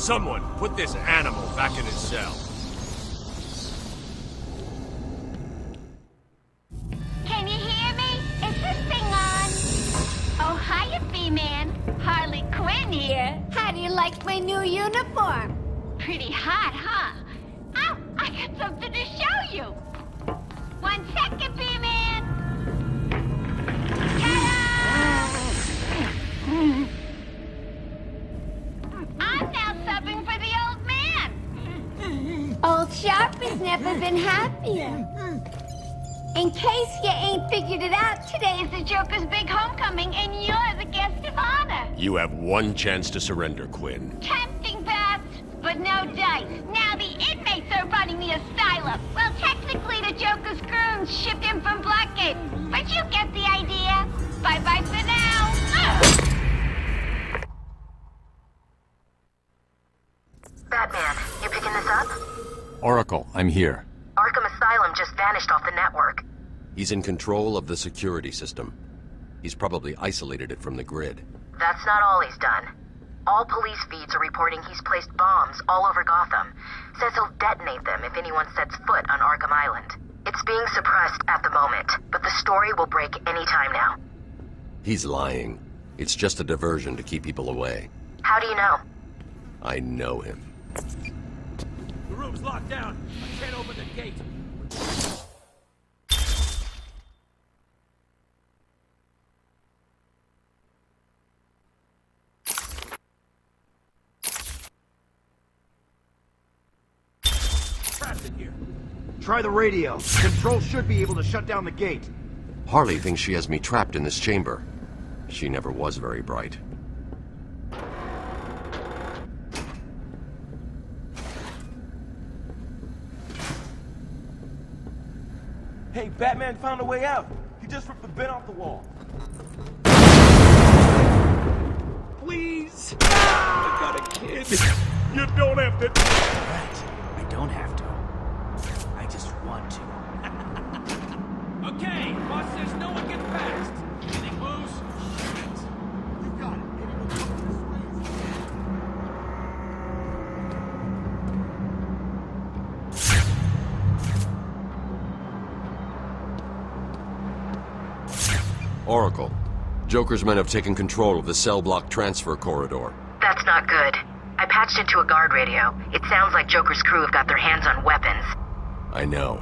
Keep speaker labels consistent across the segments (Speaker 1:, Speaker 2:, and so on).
Speaker 1: Someone put this animal back in his cell.
Speaker 2: Can you hear me? Is this thing on? Oh, hiya, B-Man. Harley Quinn here. How do you like my new uniform? Pretty hot, huh? Oh, I got something to show you. 1 second, B-Man. I'm now subbing for the old man. Old Sharp has never been happier. In case you ain't figured it out, today is the Joker's big homecoming, and you're the guest of honor.
Speaker 1: You have one chance to surrender, Quinn.
Speaker 2: Tempting, Beth, but no dice. Now the inmates are running the asylum. Well, technically the Joker's goons shipped in from Blackgate, but you get the idea. Bye-bye for now.
Speaker 3: Batman, you picking this up?
Speaker 4: Oracle, I'm here.
Speaker 3: Arkham Asylum just vanished off the network.
Speaker 1: He's in control of the security system. He's probably isolated it from the grid.
Speaker 3: That's not all he's done. All police feeds are reporting he's placed bombs all over Gotham. Says he'll detonate them if anyone sets foot on Arkham Island. It's being suppressed at the moment, but the story will break any time now.
Speaker 1: He's lying. It's just a diversion to keep people away.
Speaker 3: How do you know?
Speaker 1: I know him.
Speaker 5: The room's locked down. I can't open the gate. Trapped in here.
Speaker 6: Try the radio. Control should be able to shut down the gate.
Speaker 1: Harley thinks she has me trapped in this chamber. She never was very bright.
Speaker 5: Hey, Batman found a way out. He just ripped the bed off the wall. Please! I got a kid. You don't have to.
Speaker 7: Right. I don't have to. I just want to.
Speaker 5: Okay, boss says no one gets past. Anything loose?
Speaker 6: You got it. Anyone come this
Speaker 1: Oracle. Joker's men have taken control of the cell block transfer corridor.
Speaker 3: That's not good. I patched into a guard radio. It sounds like Joker's crew have got their hands on weapons.
Speaker 1: I know.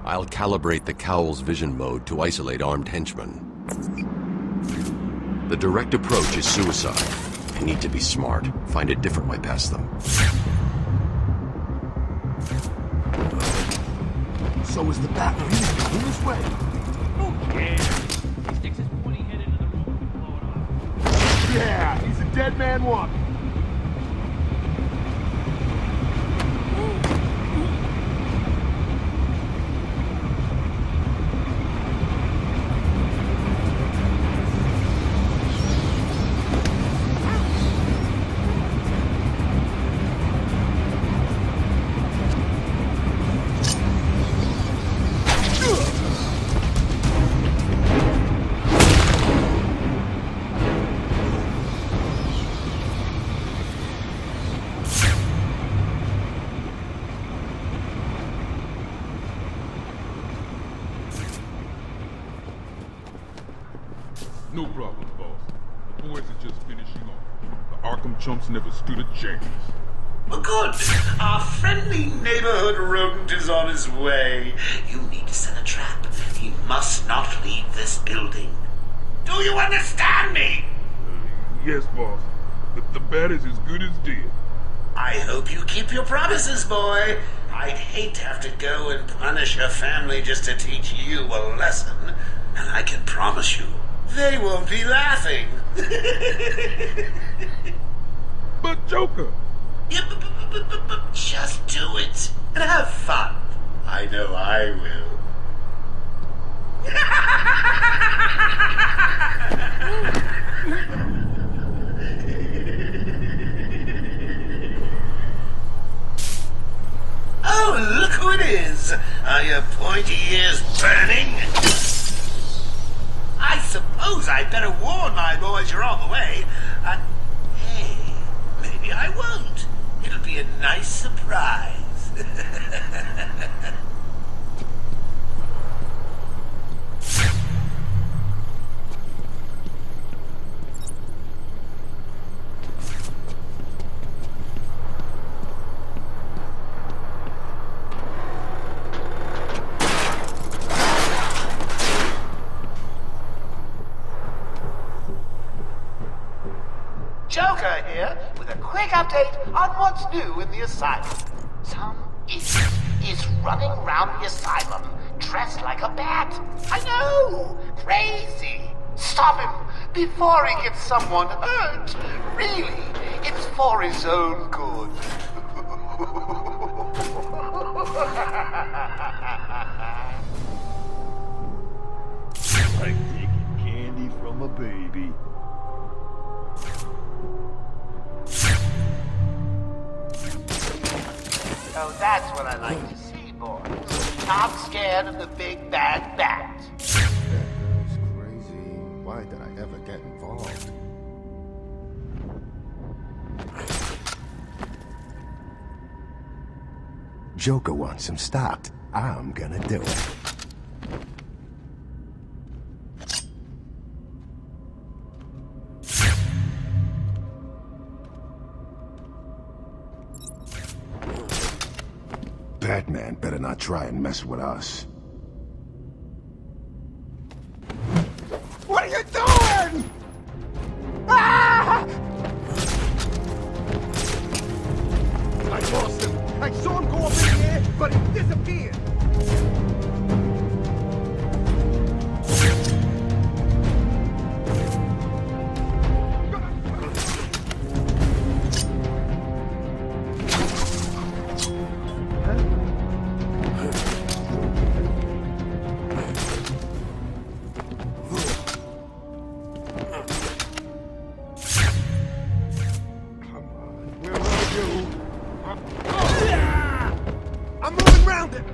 Speaker 1: I'll calibrate the Cowl's vision mode to isolate armed henchmen. The direct approach is suicide. I need to be smart. Find a different way past them.
Speaker 6: So is the Batman coming this way?
Speaker 5: He sticks his pointy head into the room and blow it off.
Speaker 6: Yeah, he's a dead man walking.
Speaker 8: No problem, boss. The boys are just finishing off. The Arkham chumps never stood a chance.
Speaker 9: Good. Our friendly neighborhood rodent is on his way. You need to set a trap. He must not leave this building. Do you understand me?
Speaker 8: Yes, boss. The bat is as good as dead.
Speaker 9: I hope you keep your promises, boy. I'd hate to have to go and punish your family just to teach you a lesson. And I can promise you, they won't be laughing.
Speaker 8: But Joker!
Speaker 9: Yeah, but just do it and have fun. I know I will. Oh, look who it is. Are your pointy ears burning? I suppose I'd better warn my boys you're on the way. Hey, maybe I won't. nice surprise.
Speaker 10: Joker here with a quick update on what's new in the asylum. Some idiot is running around the asylum dressed like a bat. I know! Crazy! Stop him before he gets someone hurt. Really, it's for his own good.
Speaker 6: Like taking candy from a baby.
Speaker 10: Oh, that's what I like to see, boys. Not scared of the big bad bat.
Speaker 11: That's crazy. Why did I ever get involved? Joker wants him stopped. I'm gonna do it. Batman better not try and mess with us. What are you doing? Ah! I lost him. I saw him go up in the air, but he disappeared. I'm moving round it!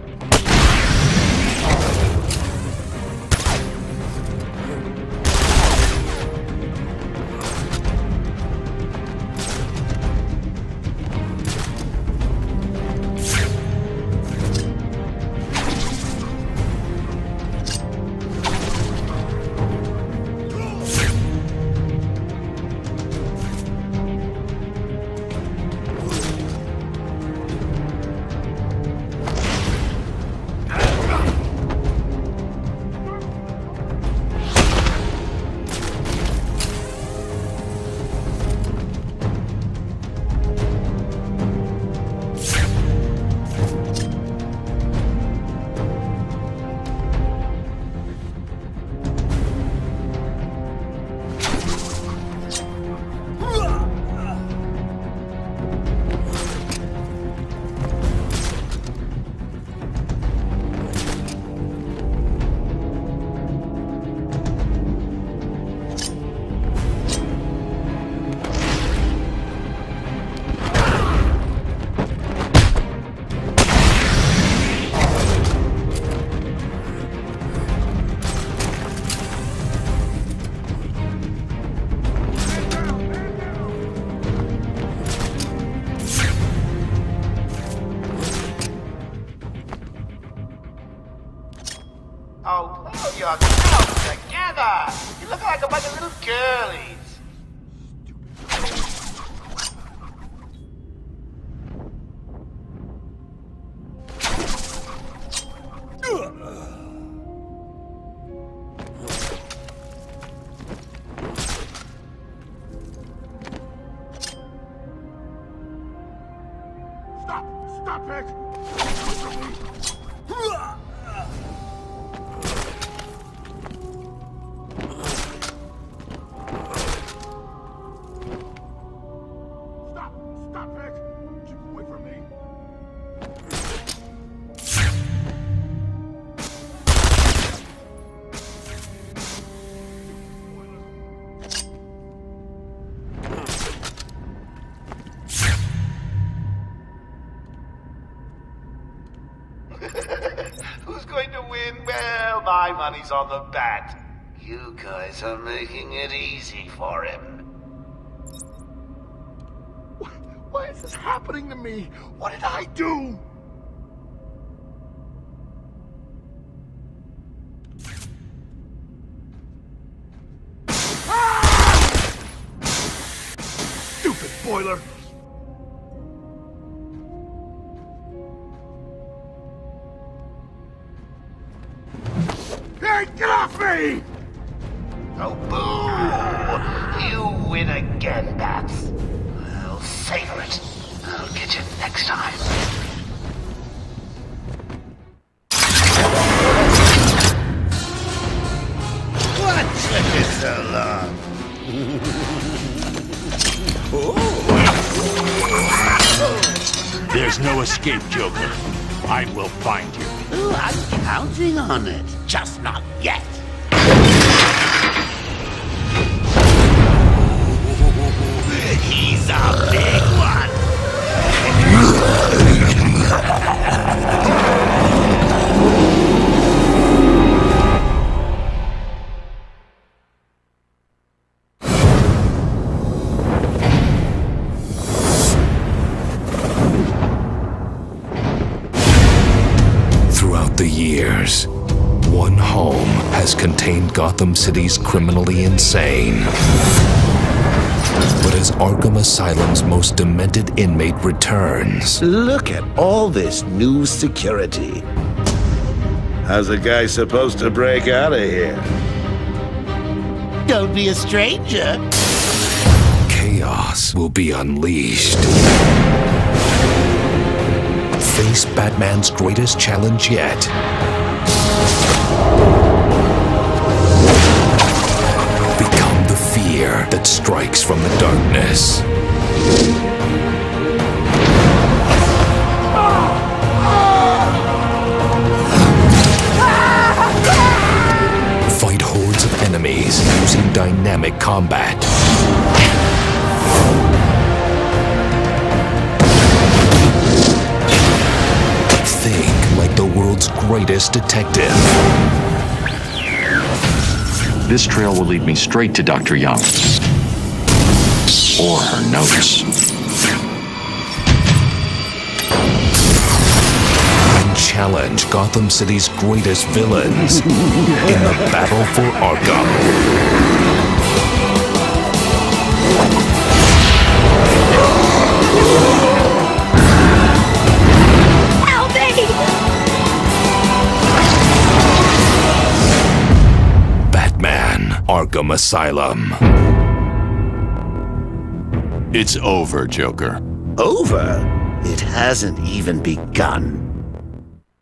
Speaker 10: Oh, pull yourselves together! You look like a bunch of little girlies.
Speaker 6: Stop it! Stop it! Keep away from me.
Speaker 10: Who's going to win? Well, my money's on the bat. You guys are making it easy for him.
Speaker 6: Why
Speaker 11: is this happening to me? What did I do? Ah! Stupid boiler! Hey, get off me!
Speaker 10: Oh, boo! You win again, Bats. I'll savor it. I'll get you next time.
Speaker 9: What took it so long?
Speaker 12: There's no escape, Joker. I will find you.
Speaker 9: Ooh, I'm counting on it. Just not yet. He's a big one.
Speaker 13: Throughout the years, one home has contained Gotham City's criminally insane. But as Arkham Asylum's most demented inmate returns...
Speaker 9: Look at all this new security. How's a guy supposed to break out of here? Don't be a stranger.
Speaker 13: Chaos will be unleashed. Face Batman's greatest challenge yet. Become the fear that strikes from the darkness. Fight hordes of enemies using dynamic combat. Think like the world's greatest detective.
Speaker 4: This trail will lead me straight to Dr. Young. Or her notes.
Speaker 13: And challenge Gotham City's greatest villains in the battle for Arkham. Arkham Asylum.
Speaker 12: It's over, Joker.
Speaker 9: Over? It hasn't even begun.